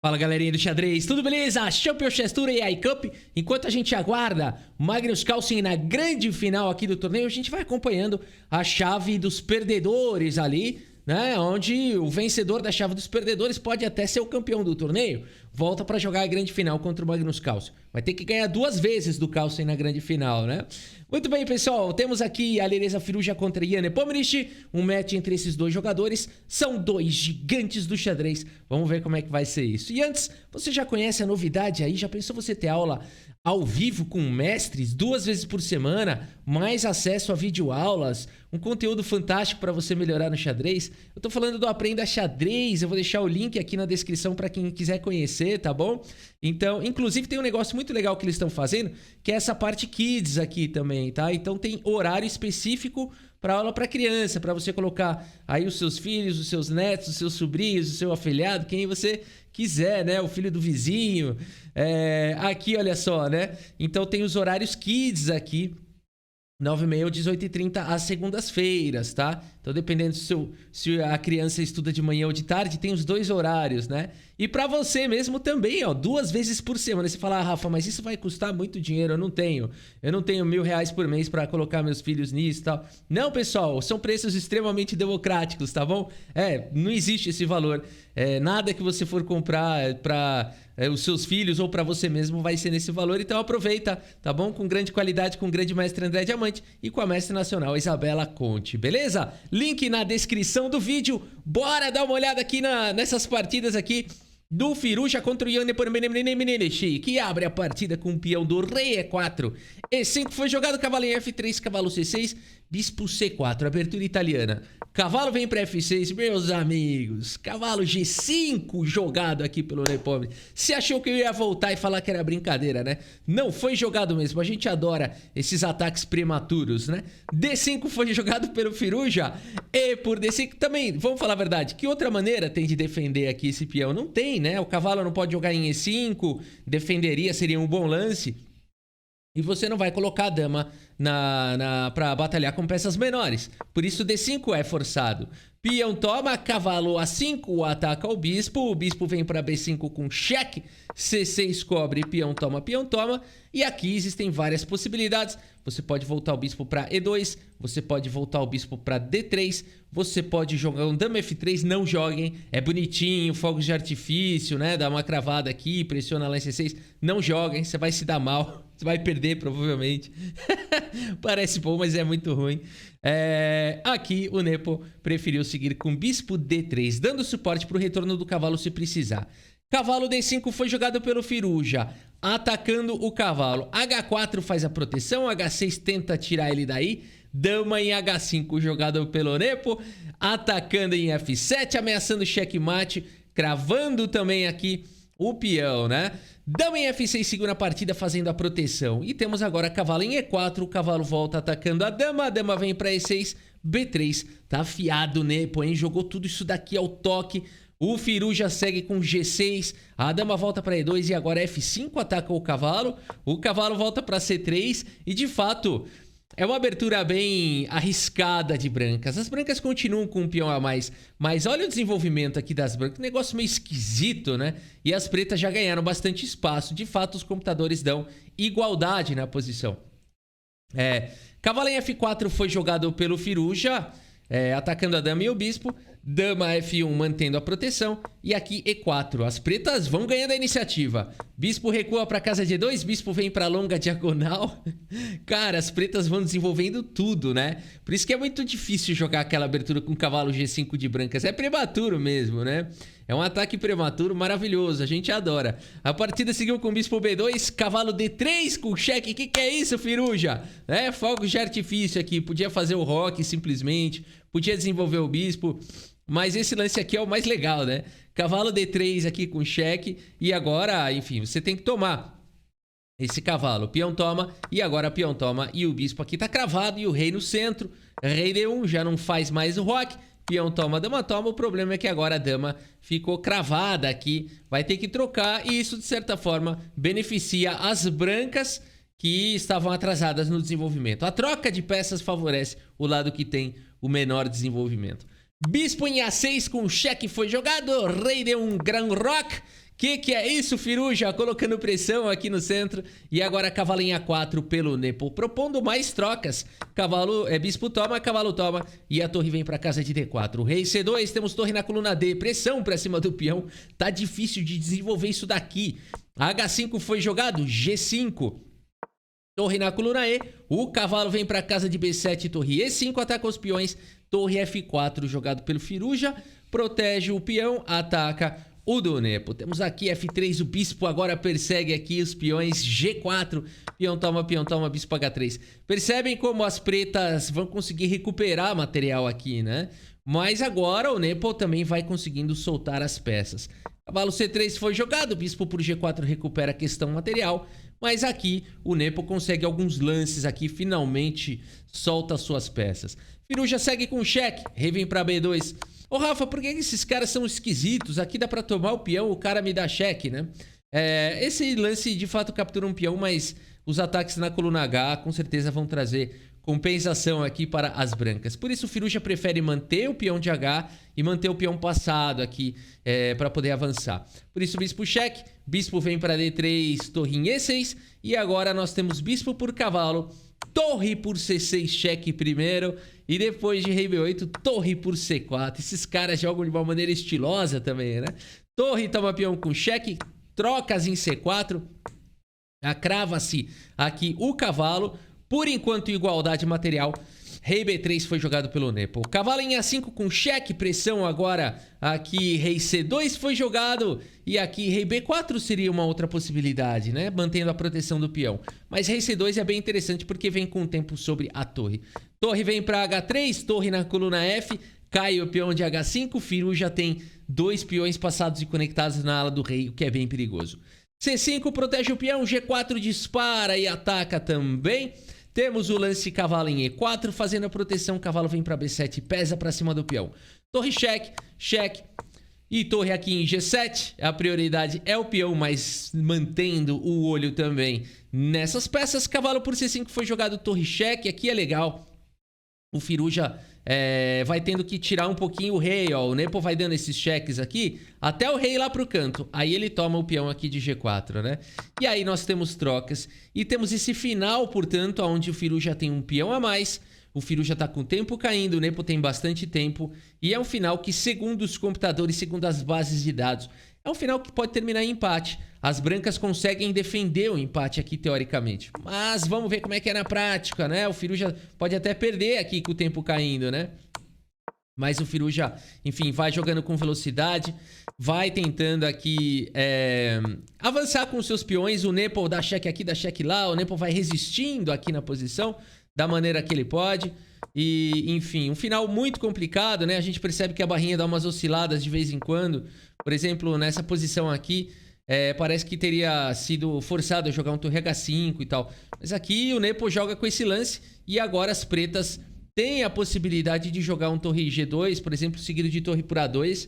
Fala galerinha do xadrez, tudo beleza? Champion Chess Tour e AI Cup. Enquanto a gente aguarda Magnus Carlsen na grande final aqui do torneio, a gente vai acompanhando a chave dos perdedores ali, né? Onde o vencedor da chave dos perdedores pode até ser o campeão do torneio. Volta para jogar a grande final contra o Magnus Carlsen. Vai ter que ganhar 2 vezes do Carlsen na grande final, né? Muito bem, pessoal. Temos aqui a Alireza Firouzja contra Ian Nepomniachtchi. Um match entre esses dois jogadores. São dois gigantes do xadrez. Vamos ver como é que vai ser isso. E antes, você já conhece a novidade aí? Já pensou você ter aula ao vivo com mestres 2 vezes por semana? Mais acesso a videoaulas? Um conteúdo fantástico para você melhorar no xadrez? Eu tô falando do Aprenda Xadrez. Eu vou deixar o link aqui na descrição para quem quiser conhecer, tá bom? Então, inclusive tem um negócio muito legal que eles estão fazendo, que é essa parte Kids aqui também, tá? Então tem horário específico para aula para criança, para você colocar aí os seus filhos, os seus netos, os seus sobrinhos, o seu afilhado, quem você quiser, né? O filho do vizinho. Aqui, olha só, né? Então tem os horários Kids aqui. 9h30 ou 18h30 às segundas-feiras, tá? Então, dependendo se a criança estuda de manhã ou de tarde, tem os 2 horários, né? E pra você mesmo também, ó, 2 vezes por semana. Você fala, Rafa, mas isso vai custar muito dinheiro, eu não tenho R$1.000 por mês pra colocar meus filhos nisso e tal. Não, pessoal, são preços extremamente democráticos, tá bom? Não existe esse valor. Nada que você for comprar pra os seus filhos ou pra você mesmo vai ser nesse valor. Então aproveita, tá bom? Com grande qualidade, com o grande mestre André Diamante e com a mestre nacional Isabela Conte, beleza? Link na descrição do vídeo. Bora dar uma olhada aqui nessas partidas aqui do Firouzja contra o Ian Nepomniachtchi, que abre a partida com o peão do rei E4. E5 foi jogado, cavalo em F3, cavalo C6, bispo C4, abertura italiana. Cavalo vem para F6, meus amigos. Cavalo G5 jogado aqui pelo Nepomniachtchi. Você achou que eu ia voltar e falar que era brincadeira, né? Não, foi jogado mesmo. A gente adora esses ataques prematuros, né? D5 foi jogado pelo Firouzja. E por D5 também, vamos falar a verdade, que outra maneira tem de defender aqui esse peão? Não tem, né? O cavalo não pode jogar em E5, defenderia, seria um bom lance. E você não vai colocar a dama para batalhar com peças menores. Por isso D5 é forçado. Peão toma, cavalo A5 ataca o bispo vem para B5 com cheque, C6 cobre, peão toma. E aqui existem várias possibilidades. Você pode voltar o bispo para E2, você pode voltar o bispo para D3, você pode jogar um dama F3, não joguem, é bonitinho, fogos de artifício, né? Dá uma cravada aqui, pressiona lá em C6, não joguem, você vai se dar mal. Você vai perder, provavelmente. Parece bom, mas é muito ruim. Aqui o Nepo preferiu seguir com bispo D3, dando suporte para o retorno do cavalo se precisar. Cavalo D5 foi jogado pelo Firouzja, atacando o cavalo. H4 faz a proteção, H6 tenta tirar ele daí. Dama em H5 jogado pelo Nepo, atacando em F7, ameaçando checkmate, cravando também aqui o peão, né? Dama em F6 segura a partida fazendo a proteção. E temos agora cavalo em E4, o cavalo volta atacando a dama vem para E6, B3. Tá afiado o Nepo, hein? Jogou tudo isso daqui ao toque. O Firouzja segue com G6, a dama volta para E2 e agora F5 ataca o cavalo volta para C3 e de fato é uma abertura bem arriscada de brancas. As brancas continuam com um peão a mais, mas olha o desenvolvimento aqui das brancas, um negócio meio esquisito, né? E as pretas já ganharam bastante espaço. De fato, os computadores dão igualdade na posição. Cavalo em F4 foi jogado pelo Firouzja, atacando a dama e o bispo. Dama F1 mantendo a proteção. E aqui E4. As pretas vão ganhando a iniciativa. Bispo recua para casa de E2. Bispo vem para longa diagonal. Cara, as pretas vão desenvolvendo tudo, né? Por isso que é muito difícil jogar aquela abertura com cavalo G5 de brancas. É prematuro mesmo, né? É um ataque prematuro maravilhoso. A gente adora. A partida seguiu com bispo B2. Cavalo D3 com cheque. Que é isso, Firouzja? Fogos de artifício aqui. Podia fazer o roque simplesmente. Podia desenvolver o bispo. Mas esse lance aqui é o mais legal, né? Cavalo D3 aqui com cheque. E agora, enfim, você tem que tomar esse cavalo. Peão toma. E agora peão toma. E o bispo aqui tá cravado. E o rei no centro. Rei D1 já não faz mais o roque. Peão toma, dama toma. O problema é que agora a dama ficou cravada aqui. Vai ter que trocar. E isso, de certa forma, beneficia as brancas que estavam atrasadas no desenvolvimento. A troca de peças favorece o lado que tem o menor desenvolvimento. Bispo em A6 com cheque foi jogado. Rei D1 Grand Rock. Que é isso, Firuja? Colocando pressão aqui no centro. E agora cavalo em A4 pelo Nepo, propondo mais trocas. Bispo toma, cavalo toma. E a torre vem para casa de D4. Rei C2, temos torre na coluna D. Pressão para cima do peão. Tá difícil de desenvolver isso daqui. H5 foi jogado, G5. Torre na coluna E, o cavalo vem para casa de B7, torre E5, ataca os peões, torre F4 jogado pelo Firuja, protege o peão, ataca o do Nepo. Temos aqui F3, o bispo agora persegue aqui os peões, G4, peão toma, bispo H3. Percebem como as pretas vão conseguir recuperar material aqui, né? Mas agora o Nepo também vai conseguindo soltar as peças. Cavalo C3 foi jogado, bispo por G4 recupera a questão material. Mas aqui o Nepo consegue alguns lances aqui, finalmente solta suas peças. Firuja segue com cheque, rei vem pra B2. Ô Rafa, por que esses caras são esquisitos? Aqui dá pra tomar o peão, o cara me dá cheque, né? Esse lance de fato captura um peão, mas os ataques na coluna H com certeza vão trazer compensação aqui para as brancas. Por isso o Firuja prefere manter o peão de H e manter o peão passado aqui para poder avançar. Por isso bispo cheque, bispo vem para D3, torre em E6 e agora nós temos bispo por cavalo, torre por C6 cheque primeiro e depois de rei B8 torre por C4. Esses caras jogam de uma maneira estilosa também, né? Torre toma peão com cheque, trocas em C4, crava-se aqui o cavalo. Por enquanto, igualdade material. Rei B3 foi jogado pelo Nepo. Cavalo em A5 com cheque, pressão agora. Aqui rei C2 foi jogado. E aqui rei B4 seria uma outra possibilidade, né? Mantendo a proteção do peão. Mas rei C2 é bem interessante porque vem com o tempo sobre a torre. Torre vem para H3, torre na coluna F. Cai o peão de H5. Firuja tem dois peões passados e conectados na ala do rei, o que é bem perigoso. C5 protege o peão, G4 dispara e ataca também. Temos o lance cavalo em E4, fazendo a proteção, cavalo vem para B7, pesa para cima do peão. Torre cheque, cheque e torre aqui em G7. A prioridade é o peão, mas mantendo o olho também nessas peças. Cavalo por C5 foi jogado, torre cheque, aqui é legal. O Firuja vai tendo que tirar um pouquinho o rei, ó. O Nepo vai dando esses cheques aqui até o rei lá pro canto. Aí ele toma o peão aqui de G4, né? E aí nós temos trocas e temos esse final, portanto, onde o Firuja tem um peão a mais. O Firuja tá com o tempo caindo, o Nepo tem bastante tempo. E é um final que, segundo os computadores, segundo as bases de dados, é um final que pode terminar em empate. As brancas conseguem defender o empate aqui, teoricamente. Mas vamos ver como é que é na prática, né? O Firuja pode até perder aqui com o tempo caindo, né? Mas o Firuja, enfim, vai jogando com velocidade. Vai tentando aqui avançar com os seus peões. O Nepo dá cheque aqui, dá cheque lá. O Nepo vai resistindo aqui na posição da maneira que ele pode. E, enfim, um final muito complicado, né? A gente percebe que a barrinha dá umas osciladas de vez em quando. Por exemplo, nessa posição aqui, parece que teria sido forçado a jogar um torre H5 e tal. Mas aqui o Nepo joga com esse lance e agora as pretas têm a possibilidade de jogar um torre G2, por exemplo, seguido de torre por A2.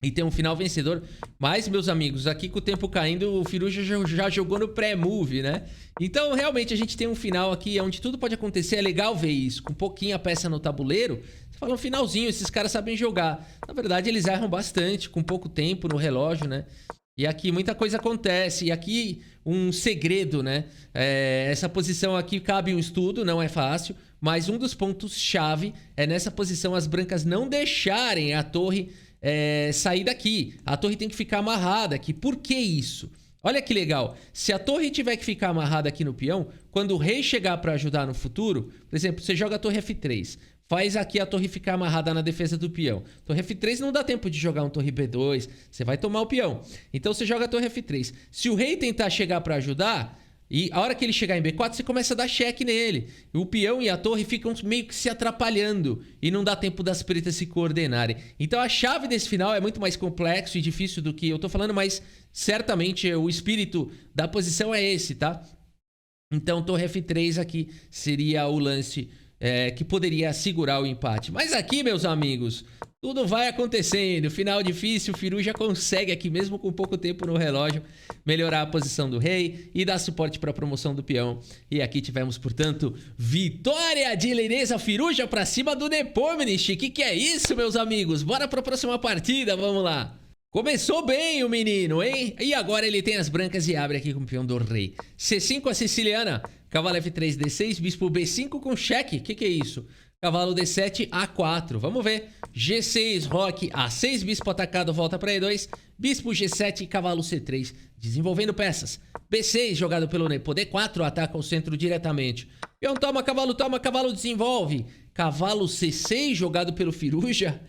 E ter um final vencedor. Mas, meus amigos, aqui com o tempo caindo, o Firuja já jogou no pré-move, né? Então, realmente, a gente tem um final aqui onde tudo pode acontecer. É legal ver isso. Com pouquinha peça no tabuleiro, você fala um finalzinho, esses caras sabem jogar. Na verdade, eles erram bastante, com pouco tempo no relógio, né? E aqui muita coisa acontece. E aqui um segredo, né? Essa posição aqui cabe um estudo, não é fácil. Mas um dos pontos-chave é nessa posição as brancas não deixarem a torre sair daqui. A torre tem que ficar amarrada aqui. Por que isso? Olha que legal. Se a torre tiver que ficar amarrada aqui no peão, quando o rei chegar para ajudar no futuro, por exemplo, você joga a torre F3, faz aqui a torre ficar amarrada na defesa do peão. Torre F3 não dá tempo de jogar um torre B2, você vai tomar o peão. Então você joga a torre F3. Se o rei tentar chegar para ajudar, e a hora que ele chegar em B4, você começa a dar cheque nele. O peão e a torre ficam meio que se atrapalhando. E não dá tempo das pretas se coordenarem. Então a chave desse final é muito mais complexo e difícil do que eu tô falando. Mas certamente o espírito da posição é esse, tá? Então torre F3 aqui seria o lance que poderia segurar o empate. Mas aqui, meus amigos, tudo vai acontecendo. Final difícil, o Firuja consegue aqui, mesmo com pouco tempo no relógio, melhorar a posição do rei e dar suporte para a promoção do peão. E aqui tivemos, portanto, vitória de Leineza Firuja para cima do Nepomniachtchi. Que é isso, meus amigos? Bora para a próxima partida, vamos lá. Começou bem o menino, hein? E agora ele tem as brancas e abre aqui com o peão do rei. C5 a siciliana. Cavalo F3, D6. Bispo B5 com cheque. Que é isso? Cavalo D7, A4. Vamos ver. G6, roque, A6. Bispo atacado, volta para E2. Bispo G7, cavalo C3. Desenvolvendo peças. B6, jogado pelo Nepo. D4, ataca o centro diretamente. Peão toma, cavalo desenvolve. Cavalo C6, jogado pelo Firuja.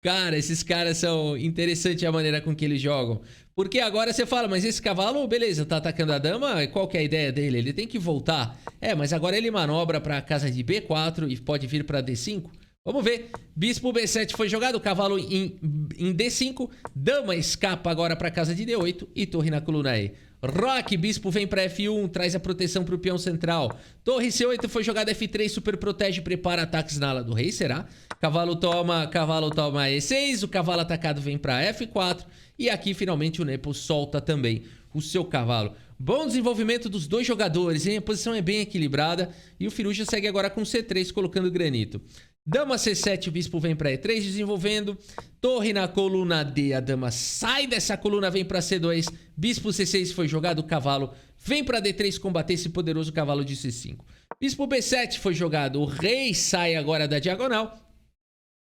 Cara, esses caras são interessantes a maneira com que eles jogam. Porque agora você fala, mas esse cavalo, beleza, tá atacando a dama, qual que é a ideia dele? Ele tem que voltar. Mas agora ele manobra pra casa de B4 e pode vir pra D5. Vamos ver. Bispo B7 foi jogado, cavalo em D5. Dama escapa agora pra casa de D8 e torre na coluna E. Roque, bispo vem pra F1, traz a proteção pro peão central. Torre C8 foi jogada F3, super protege, prepara ataques na ala do rei, será? Cavalo toma E6, o cavalo atacado vem pra F4. E aqui finalmente o Nepo solta também o seu cavalo. Bom desenvolvimento dos dois jogadores, hein? A posição é bem equilibrada. E o Firuja segue agora com C3, colocando granito. Dama C7, o bispo vem para E3, desenvolvendo. Torre na coluna D, a dama sai dessa coluna, vem para C2. Bispo C6 foi jogado, o cavalo vem para D3 combater esse poderoso cavalo de C5. Bispo B7 foi jogado, o rei sai agora da diagonal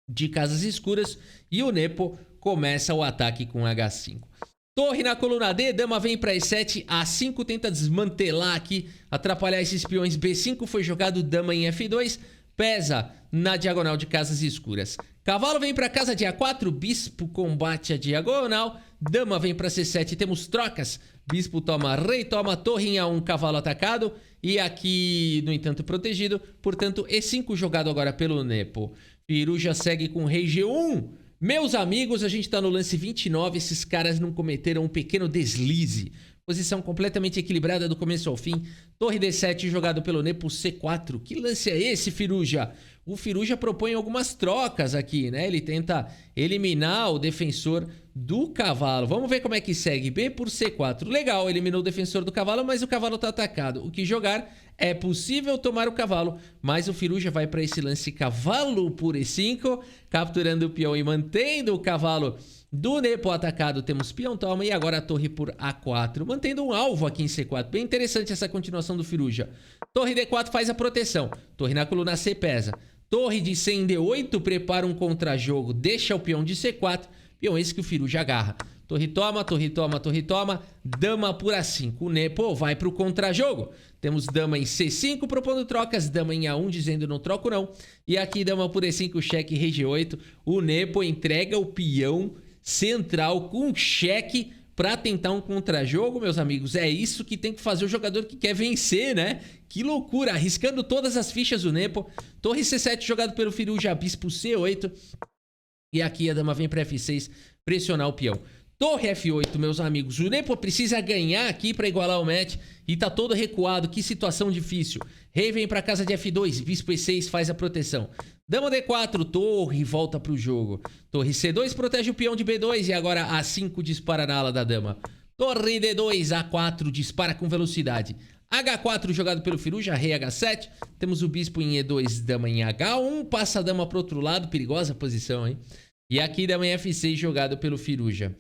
de casas escuras. E o Nepo começa o ataque com H5. Torre na coluna D, dama vem para E7, A5 tenta desmantelar aqui, atrapalhar esses peões. B5 foi jogado, dama em F2. Pesa na diagonal de casas escuras. Cavalo vem para casa de A4, bispo combate a diagonal. Dama vem para C7, temos trocas. Bispo toma, rei toma, torre em A1, cavalo atacado. E aqui, no entanto, protegido. Portanto, E5 jogado agora pelo Nepo. Firuja segue com rei G1. Meus amigos, a gente tá no lance 29. Esses caras não cometeram um pequeno deslize. Posição completamente equilibrada do começo ao fim. Torre D7 jogado pelo Nepo C4. Que lance é esse, Firuja? O Firuja propõe algumas trocas aqui, né? Ele tenta eliminar o defensor do cavalo. Vamos ver como é que segue. B por C4. Legal, eliminou o defensor do cavalo, mas o cavalo tá atacado. O que jogar? É possível tomar o cavalo, mas o Firuja vai para esse lance cavalo por E5, capturando o peão e mantendo o cavalo do Nepo atacado. Temos peão toma e agora a torre por A4, mantendo um alvo aqui em C4. Bem interessante essa continuação do Firuja. Torre D4 faz a proteção. Torre na coluna C pesa. Torre de C em D8 prepara um contra-jogo. Deixa o peão de C4. Peão esse que o Firuja agarra. Torre toma, torre toma, torre toma. Dama por A5. O Nepo vai para o contra-jogo. Temos dama em C5 propondo trocas. Dama em A1 dizendo não troco não. E aqui dama por E5, cheque, rei G8. O Nepo entrega o peão central com cheque para tentar um contra-jogo, meus amigos. É isso que tem que fazer o jogador que quer vencer, né? Que loucura, arriscando todas as fichas do Nepo. Torre C7 jogado pelo Firuja, bispo C8. E aqui a dama vem para F6 pressionar o peão. Torre F8, meus amigos. O Nepo precisa ganhar aqui para igualar o match. E tá todo recuado. Que situação difícil. Rei vem para casa de F2. Bispo E6 faz a proteção. Dama D4. Torre volta pro jogo. Torre C2 protege o peão de B2. E agora A5 dispara na ala da dama. Torre D2. A4 dispara com velocidade. H4 jogado pelo Firuja. Rei H7. Temos o bispo em E2. Dama em H1. Passa a dama pro outro lado. Perigosa posição, hein? E aqui dama em F6 jogado pelo Firuja.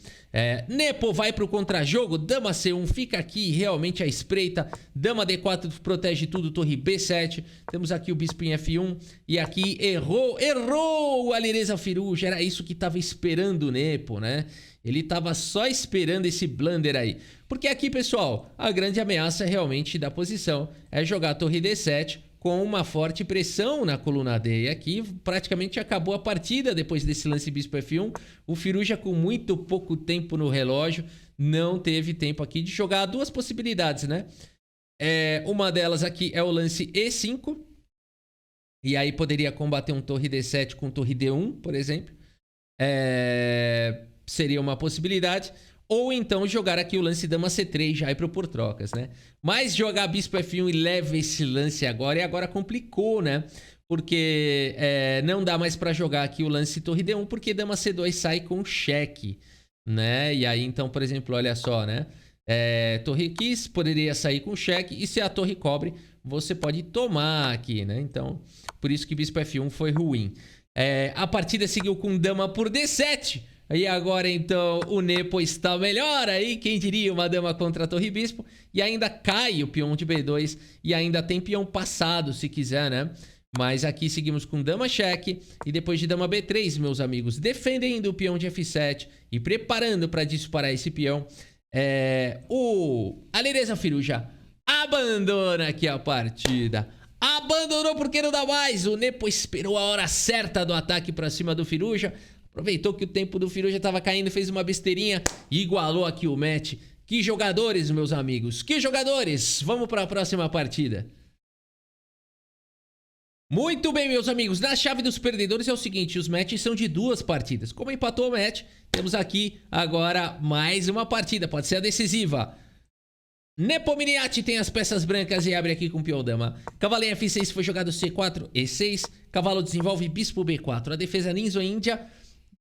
Nepo vai para o contra-jogo. Dama C1 fica aqui realmente à espreita. Dama D4 protege tudo. Torre B7. Temos aqui o bispo em F1. E aqui errou a Lireza Firuja. Era isso que estava esperando o Nepo, né? Ele estava só esperando esse blunder aí. Porque aqui, pessoal, a grande ameaça realmente da posição é jogar a torre D7 com uma forte pressão na coluna D. E aqui praticamente acabou a partida depois desse lance bispo F1. O Firuja, com muito pouco tempo no relógio, não teve tempo aqui de jogar. Duas possibilidades, né? Uma delas aqui é o lance E5. E aí poderia combater um torre D7 com torre D1, por exemplo. Seria uma possibilidade. Ou então jogar aqui o lance dama C3 já e propor trocas, né? Mas jogar bispo F1 e leva esse lance agora, e agora complicou, né? Porque não dá mais para jogar aqui o lance torre D1, porque dama C2 sai com cheque, né? E aí então, por exemplo, olha só, né? Torre Kiss poderia sair com cheque, e se a torre cobre, você pode tomar aqui, né? Então, por isso que bispo F1 foi ruim. A partida seguiu com dama por D7. E agora, então, o Nepo está melhor aí. Quem diria, uma dama contra a torre bispo. E ainda cai o peão de B2. E ainda tem peão passado, se quiser, né? Mas aqui seguimos com dama cheque. E depois de dama B3, meus amigos, defendendo o peão de F7 e preparando para disparar esse peão. A Lereza Firuja abandona aqui a partida. Abandonou porque não dá mais. O Nepo esperou a hora certa do ataque para cima do Firuja. Aproveitou que o tempo do Firuja estava caindo, fez uma besteirinha e igualou aqui o match. Que jogadores, meus amigos. Que jogadores. Vamos para a próxima partida. Muito bem, meus amigos. Na chave dos perdedores é o seguinte. Os matches são de 2 partidas. Como empatou o match, temos aqui agora mais uma partida. Pode ser a decisiva. Nepomniachtchi tem as peças brancas e abre aqui com peão dama. Cavalo em F6 foi jogado C4, E6. Cavalo desenvolve bispo B4. A defesa Ninja Índia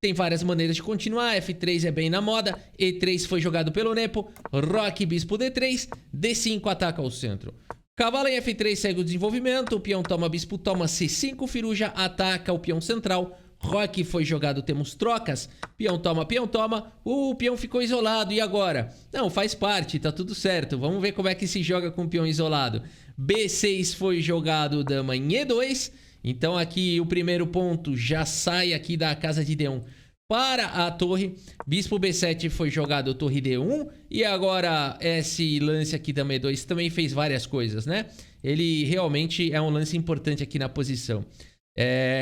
tem várias maneiras de continuar. F3 é bem na moda. E3 foi jogado pelo Nepo. Roque bispo D3. D5 ataca o centro. Cavalo em F3 segue o desenvolvimento. O peão toma bispo toma C5. Firuja ataca o peão central. Roque foi jogado, temos trocas. Peão toma, peão toma. O peão ficou isolado. E agora? Não, faz parte, tá tudo certo. Vamos ver como é que se joga com o peão isolado. B6 foi jogado, dama em E2. Então aqui o primeiro ponto já sai aqui da casa de D1 para a torre. Bispo B7 foi jogado, torre D1. E agora esse lance aqui da E2 também fez várias coisas, né? Ele realmente é um lance importante aqui na posição.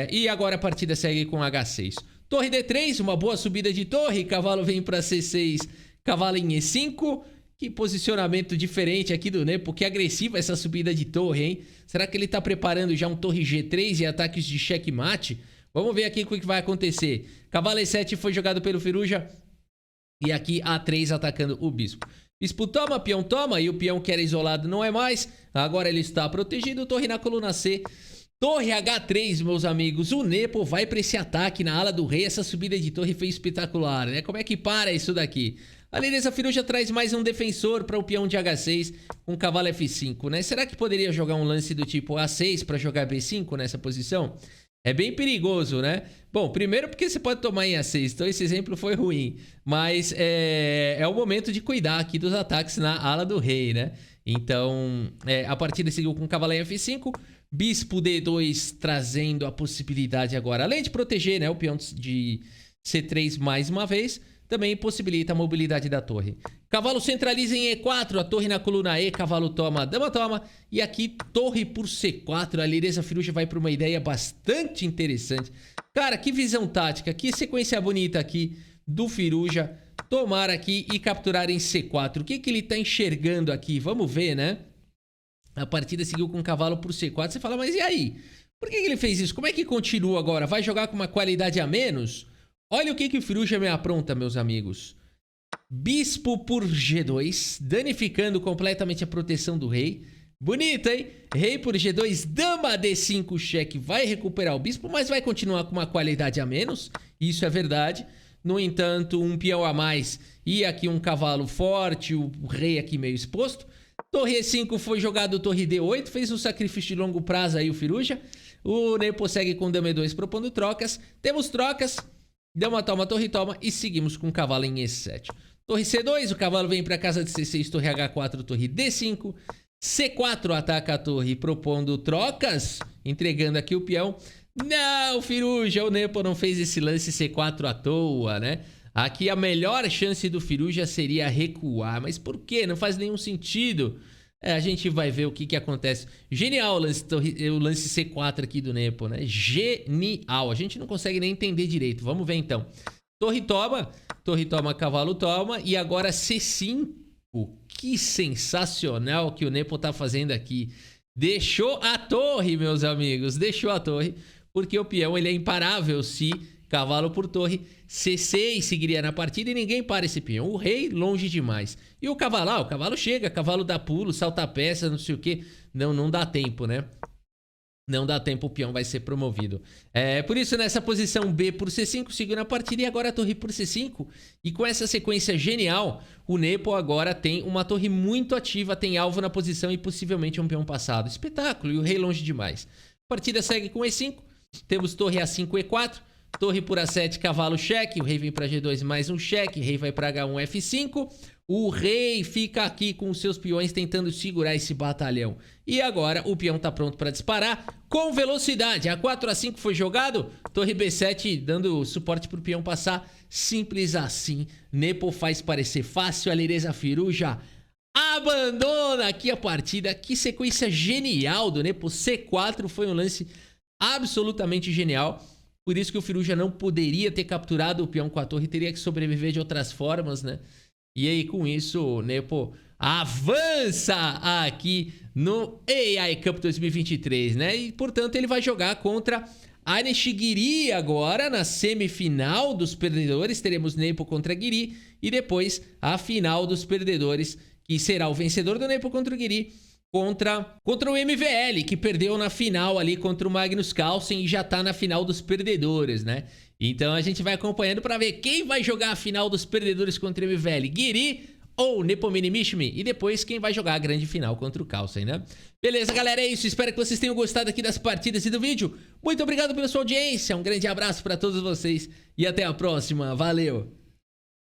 E agora a partida segue com H6. Torre D3, uma boa subida de torre. Cavalo vem para C6, cavalo em E5. Que posicionamento diferente aqui do Nepo. Que agressiva essa subida de torre, hein? Será que ele tá preparando já um torre G3 e ataques de checkmate? Vamos ver aqui o que vai acontecer. Cavalo E7 foi jogado pelo Firuja. E aqui A3 atacando o bispo. Bispo toma, peão toma. E o peão que era isolado não é mais. Agora ele está protegido. Torre na coluna C. Torre H3, meus amigos. O Nepo vai para esse ataque na ala do rei. Essa subida de torre foi espetacular, né? Como é que para isso daqui? A Lereza Firuja traz mais um defensor para o peão de H6 com cavalo F5, né? Será que poderia jogar um lance do tipo A6 para jogar B5 nessa posição? É bem perigoso, né? Bom, primeiro porque você pode tomar em A6, então esse exemplo foi ruim. Mas é o momento de cuidar aqui dos ataques na ala do rei, né? Então, a partida seguiu com cavalo em F5. Bispo D2 trazendo a possibilidade agora, além de proteger, né, o peão de C3 mais uma vez, também possibilita a mobilidade da torre. Cavalo centraliza em E4, a torre na coluna E, cavalo toma, dama toma. E aqui, torre por C4, a Lereza Firuja vai para uma ideia bastante interessante. Cara, que visão tática, que sequência bonita aqui do Firuja. Tomar aqui e capturar em C4. O que ele está enxergando aqui? Vamos ver, né? A partida seguiu com o cavalo por C4. Você fala, mas e aí? Por que ele fez isso? Como é que continua agora? Vai jogar com uma qualidade a menos? Olha o que o Firuja me apronta, meus amigos. Bispo por G2, danificando completamente a proteção do rei. Bonito, hein? Rei por G2, dama D5, cheque. Vai recuperar o bispo, mas vai continuar com uma qualidade a menos. Isso é verdade. No entanto, um peão a mais e aqui um cavalo forte, o rei aqui meio exposto. Torre E5 foi jogado, torre D8, fez um sacrifício de longo prazo aí o Firuja. O Nepo segue com dama E2 propondo trocas. Temos trocas, dama toma, torre toma e seguimos com cavalo em E7. Torre C2, o cavalo vem para casa de C6, torre H4, torre D5. C4 ataca a torre propondo trocas, entregando aqui o peão. Não, Firuja, o Nepo não fez esse lance C4 à toa, né? Aqui a melhor chance do Firuja seria recuar. Mas por quê? Não faz nenhum sentido. A gente vai ver o que acontece. Genial o lance C4 aqui do Nepo, né? Genial. A gente não consegue nem entender direito. Vamos ver então. Torre toma, cavalo toma. E agora C5. Que sensacional que o Nepo tá fazendo aqui. Deixou a torre, meus amigos. Deixou a torre. Porque o peão ele é imparável se cavalo por torre. C6 seguiria na partida e ninguém para esse peão. O rei longe demais. E o cavalo? O cavalo chega, cavalo dá pulo, salta a peça, não sei o que. Não dá tempo, né? Não dá tempo, o peão vai ser promovido. Por isso, nessa posição B por C5, seguiu na partida e agora a torre por C5. E com essa sequência genial, o Nepo agora tem uma torre muito ativa, tem alvo na posição e possivelmente um peão passado. Espetáculo, e o rei longe demais. A partida segue com E5. Temos torre A5, E4. Torre por A7, cavalo cheque, o rei vem para G2 mais um cheque, rei vai para H1, F5. O rei fica aqui com os seus peões tentando segurar esse batalhão. E agora o peão tá pronto para disparar com velocidade. A4, A5 foi jogado, torre B7 dando suporte pro peão passar. Simples assim. Nepo faz parecer fácil, a Alireza Firu já abandona aqui a partida. Que sequência genial do Nepo. C4 foi um lance absolutamente genial. Por isso que o Firu já não poderia ter capturado o peão com a torre, teria que sobreviver de outras formas, né? E aí, com isso, o Nepo avança aqui no AI Cup 2023, né? E, portanto, ele vai jogar contra Anish Giri agora na semifinal dos perdedores. Teremos Nepo contra Giri e depois a final dos perdedores, que será o vencedor do Nepo contra o Giri contra o MVL, que perdeu na final ali contra o Magnus Carlsen e já tá na final dos perdedores, né? Então a gente vai acompanhando para ver quem vai jogar a final dos perdedores contra o MVL, Giri ou Nepomuk Mishmi, e depois quem vai jogar a grande final contra o Carlsen, né? Beleza, galera, é isso. Espero que vocês tenham gostado aqui das partidas e do vídeo. Muito obrigado pela sua audiência, um grande abraço para todos vocês e até a próxima. Valeu!